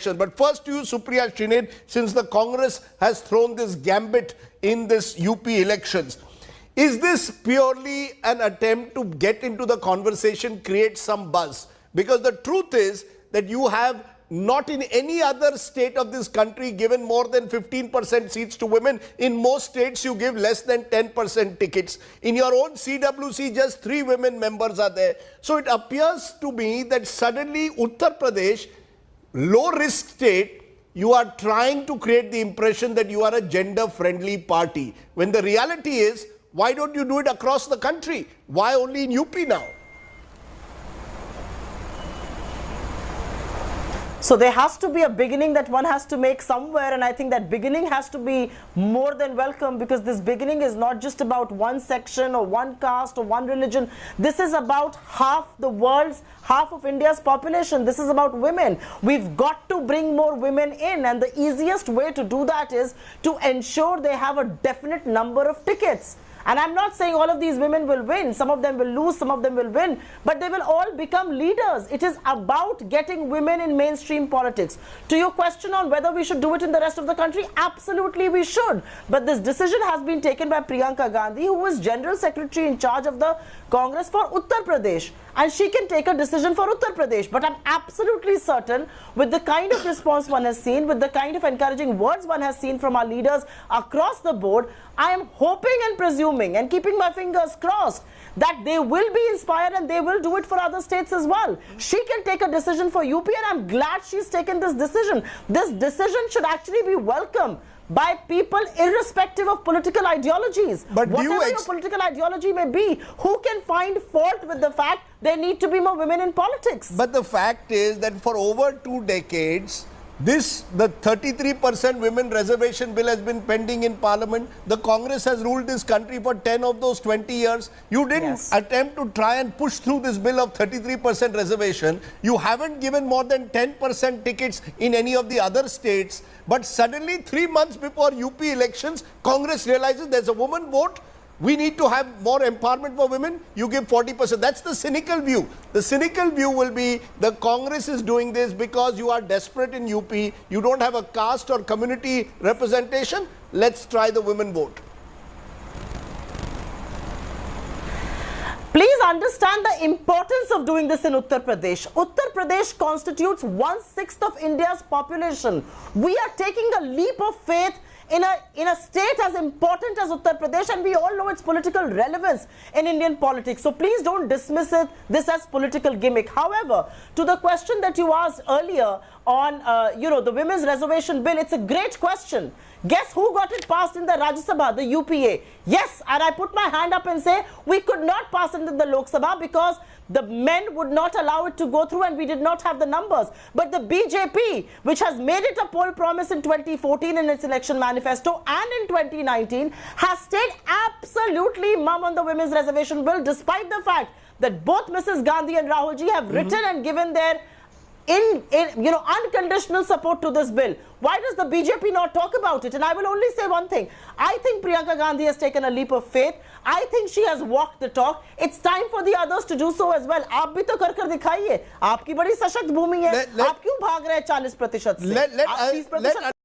But first to you, Supriya Shinde, since the Congress has thrown this gambit in this UP elections, is this purely an attempt to get into the conversation, create some buzz? Because the truth is that you have not in any other state of this country given more than 15% seats to women. In most states, you give less than 10% tickets. In your own CWC, just 3 women members are there. So it appears to me that suddenly Uttar Pradesh, low-risk state, you are trying to create the impression that you are a gender-friendly party. When the reality is, why don't you do it across the country? Why only in UP now? So there has to be a beginning that one has to make somewhere, and I think that beginning has to be more than welcome, because this beginning is not just about one section or one caste or one religion. This is about half of India's population. This is about women. We've got to bring more women in, and the easiest way to do that is to ensure they have a definite number of tickets. And I'm not saying all of these women will win. Some of them will lose, some of them will win. But they will all become leaders. It is about getting women in mainstream politics. To your question on whether we should do it in the rest of the country, absolutely we should. But this decision has been taken by Priyanka Gandhi, who is General Secretary in charge of the Congress for Uttar Pradesh. And she can take a decision for Uttar Pradesh. But I'm absolutely certain, with the kind of response one has seen, with the kind of encouraging words one has seen from our leaders across the board, I am hoping and presuming and keeping my fingers crossed that they will be inspired and they will do it for other states as well. She can take a decision for UP, and I'm glad she's taken this decision. This decision should actually be welcome by people irrespective of political ideologies. But whatever your political ideology may be, who can find fault with the fact there need to be more women in politics? But the fact is that for over 2 decades, the 33% women reservation bill has been pending in Parliament. The Congress has ruled this country for 10 of those 20 years. You didn't attempt to try and push through this bill of 33% reservation. You haven't given more than 10% tickets in any of the other states. But suddenly, 3 months before UP elections, Congress realizes there's a woman vote. We need to have more empowerment for women. You give 40%. That's the cynical view. The cynical view will be the Congress is doing this because you are desperate in UP. You don't have a caste or community representation. Let's try the women vote. Please understand the importance of doing this in Uttar Pradesh. Uttar Pradesh constitutes 1/6 of India's population. We are taking a leap of faith in a state as important as Uttar Pradesh, and we all know its political relevance in Indian politics. So please don't dismiss this as political gimmick. However, to the question that you asked earlier on, the women's reservation bill, it's a great question. Guess who got it passed in the Rajya Sabha, the UPA? Yes, and I put my hand up and say we could not pass it in the Lok Sabha because the men would not allow it to go through and we did not have the numbers. But the BJP, which has made it a poll promise in 2014 in its election manifesto and in 2019, has stayed absolutely mum on the women's reservation bill, despite the fact that both Mrs. Gandhi and Rahul ji have written and given their unconditional support to this bill. Why does the BJP not talk about it? And I will only say one thing. I think Priyanka Gandhi has taken a leap of faith. I think she has walked the talk. It's time for the others to do so as well. आप भी तो कर दिखाइए. आपकी बड़ी सशक्त भूमि है. आप क्यों भाग रहे हैं 40% से?